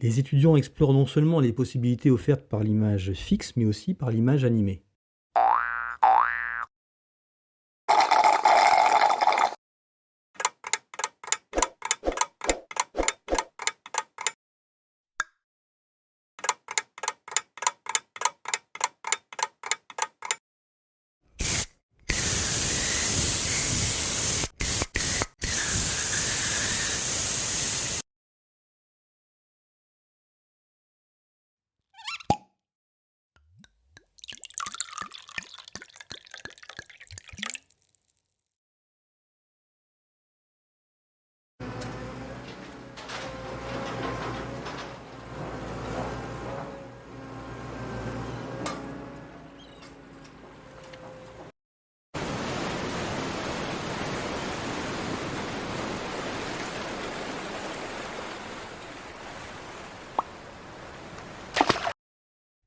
Les étudiants explorent non seulement les possibilités offertes par l'image fixe, mais aussi par l'image animée.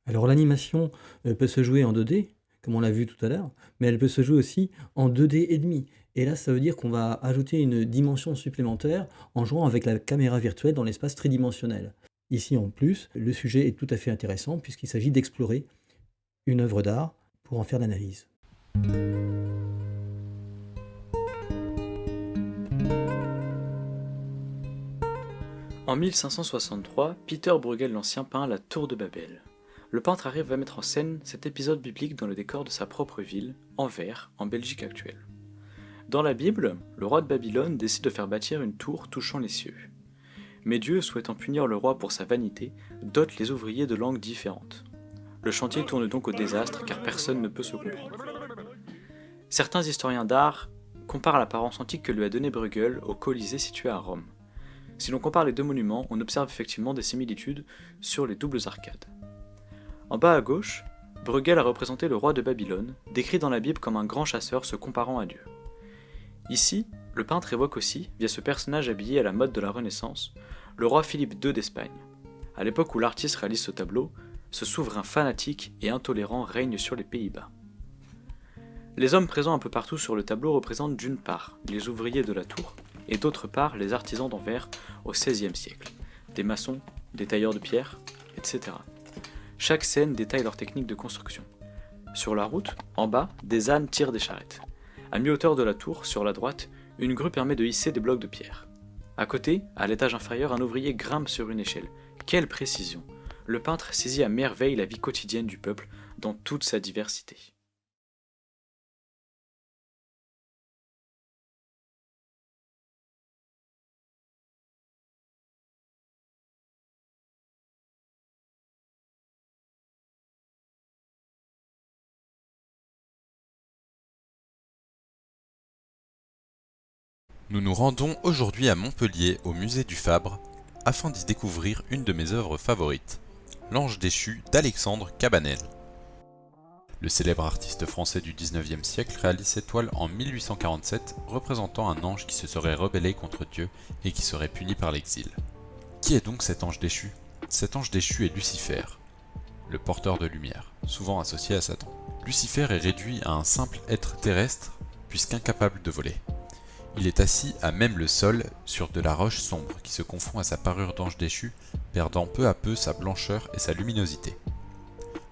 Alors l'animation peut se jouer en 2D, comme on l'a vu tout à l'heure, mais elle peut se jouer aussi en 2D et demi. Et là, ça veut dire qu'on va ajouter une dimension supplémentaire en jouant avec la caméra virtuelle dans l'espace tridimensionnel. Ici, en plus, le sujet est tout à fait intéressant puisqu'il s'agit d'explorer une œuvre d'art pour en faire l'analyse. En 1563, Peter Bruegel l'Ancien peint la Tour de Babel. Le peintre arrive à mettre en scène cet épisode biblique dans le décor de sa propre ville, Anvers, en Belgique actuelle. Dans la Bible, le roi de Babylone décide de faire bâtir une tour touchant les cieux. Mais Dieu, souhaitant punir le roi pour sa vanité, dote les ouvriers de langues différentes. Le chantier tourne donc au désastre car personne ne peut se comprendre. Certains historiens d'art comparent l'apparence antique que lui a donnée Bruegel au Colisée situé à Rome. Si l'on compare les deux monuments, on observe effectivement des similitudes sur les doubles arcades. En bas à gauche, Bruegel a représenté le roi de Babylone, décrit dans la Bible comme un grand chasseur se comparant à Dieu. Ici, le peintre évoque aussi, via ce personnage habillé à la mode de la Renaissance, le roi Philippe II d'Espagne. À l'époque où l'artiste réalise ce tableau, ce souverain fanatique et intolérant règne sur les Pays-Bas. Les hommes présents un peu partout sur le tableau représentent d'une part les ouvriers de la tour, et d'autre part les artisans d'Anvers au XVIe siècle, des maçons, des tailleurs de pierre, etc. Chaque scène détaille leur technique de construction. Sur la route, en bas, des ânes tirent des charrettes. À mi-hauteur de la tour, sur la droite, une grue permet de hisser des blocs de pierre. À côté, à l'étage inférieur, un ouvrier grimpe sur une échelle. Quelle précision! Le peintre saisit à merveille la vie quotidienne du peuple dans toute sa diversité. Nous nous rendons aujourd'hui à Montpellier, au musée du Fabre, afin d'y découvrir une de mes œuvres favorites, L'Ange déchu d'Alexandre Cabanel. Le célèbre artiste français du 19e siècle réalise cette toile en 1847, représentant un ange qui se serait rebellé contre Dieu et qui serait puni par l'exil. Qui est donc cet ange déchu? Cet ange déchu est Lucifer, le porteur de lumière, souvent associé à Satan. Lucifer est réduit à un simple être terrestre, puisqu'incapable de voler. Il est assis à même le sol sur de la roche sombre qui se confond à sa parure d'ange déchu, perdant peu à peu sa blancheur et sa luminosité.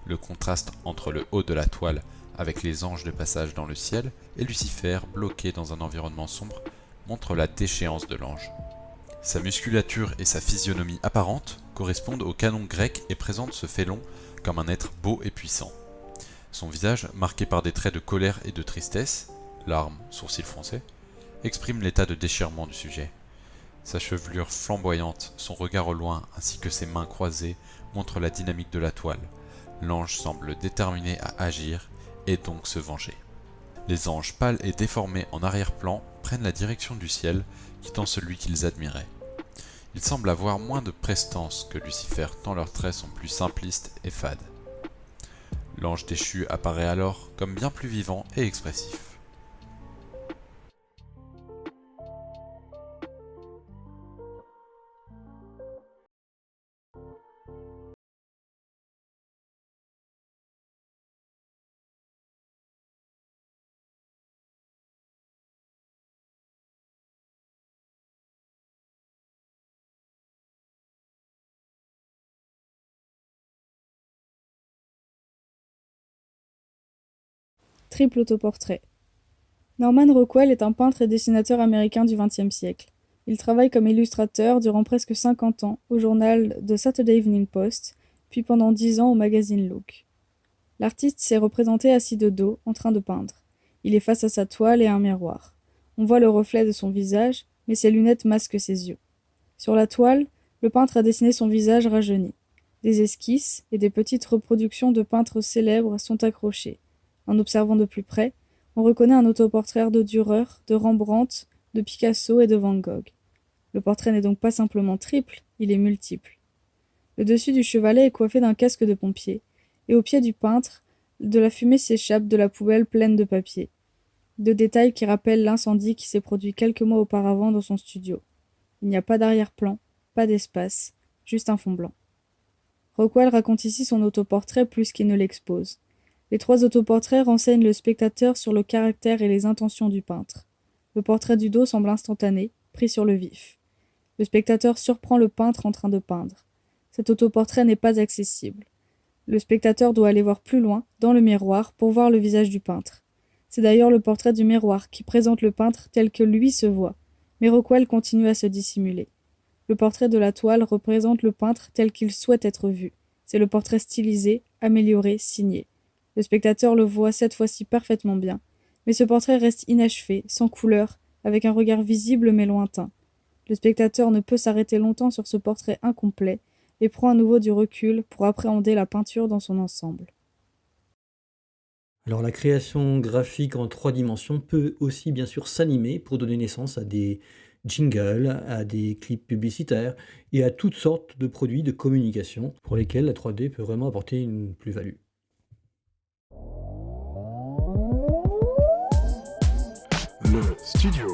Le contraste entre le haut de la toile avec les anges de passage dans le ciel et Lucifer bloqué dans un environnement sombre montre la déchéance de l'ange. Sa musculature et sa physionomie apparente correspondent au canon grec et présentent ce félon comme un être beau et puissant. Son visage, marqué par des traits de colère et de tristesse, larmes, sourcils froncés, exprime l'état de déchirement du sujet. Sa chevelure flamboyante, son regard au loin, ainsi que ses mains croisées, montrent la dynamique de la toile. L'ange semble déterminé à agir et donc se venger. Les anges pâles et déformés en arrière-plan prennent la direction du ciel, quittant celui qu'ils admiraient. Ils semblent avoir moins de prestance que Lucifer, tant leurs traits sont plus simplistes et fades. L'ange déchu apparaît alors comme bien plus vivant et expressif. Triple autoportrait. Norman Rockwell est un peintre et dessinateur américain du XXe siècle. Il travaille comme illustrateur durant presque 50 ans au journal The Saturday Evening Post, puis pendant 10 ans au magazine Look. L'artiste s'est représenté assis de dos, en train de peindre. Il est face à sa toile et à un miroir. On voit le reflet de son visage, mais ses lunettes masquent ses yeux. Sur la toile, le peintre a dessiné son visage rajeuni. Des esquisses et des petites reproductions de peintres célèbres sont accrochées. En observant de plus près, on reconnaît un autoportrait de Dürer, de Rembrandt, de Picasso et de Van Gogh. Le portrait n'est donc pas simplement triple, il est multiple. Le dessus du chevalet est coiffé d'un casque de pompier, et au pied du peintre, de la fumée s'échappe de la poubelle pleine de papier. Deux détails qui rappellent l'incendie qui s'est produit quelques mois auparavant dans son studio. Il n'y a pas d'arrière-plan, pas d'espace, juste un fond blanc. Rockwell raconte ici son autoportrait plus qu'il ne l'expose. Les 3 autoportraits renseignent le spectateur sur le caractère et les intentions du peintre. Le portrait du dos semble instantané, pris sur le vif. Le spectateur surprend le peintre en train de peindre. Cet autoportrait n'est pas accessible. Le spectateur doit aller voir plus loin, dans le miroir, pour voir le visage du peintre. C'est d'ailleurs le portrait du miroir qui présente le peintre tel que lui se voit, mais Rockwell continue à se dissimuler. Le portrait de la toile représente le peintre tel qu'il souhaite être vu. C'est le portrait stylisé, amélioré, signé. Le spectateur le voit cette fois-ci parfaitement bien, mais ce portrait reste inachevé, sans couleur, avec un regard visible mais lointain. Le spectateur ne peut s'arrêter longtemps sur ce portrait incomplet et prend à nouveau du recul pour appréhender la peinture dans son ensemble. Alors la création graphique en 3 dimensions peut aussi bien sûr s'animer pour donner naissance à des jingles, à des clips publicitaires et à toutes sortes de produits de communication pour lesquels la 3D peut vraiment apporter une plus-value. Le studio.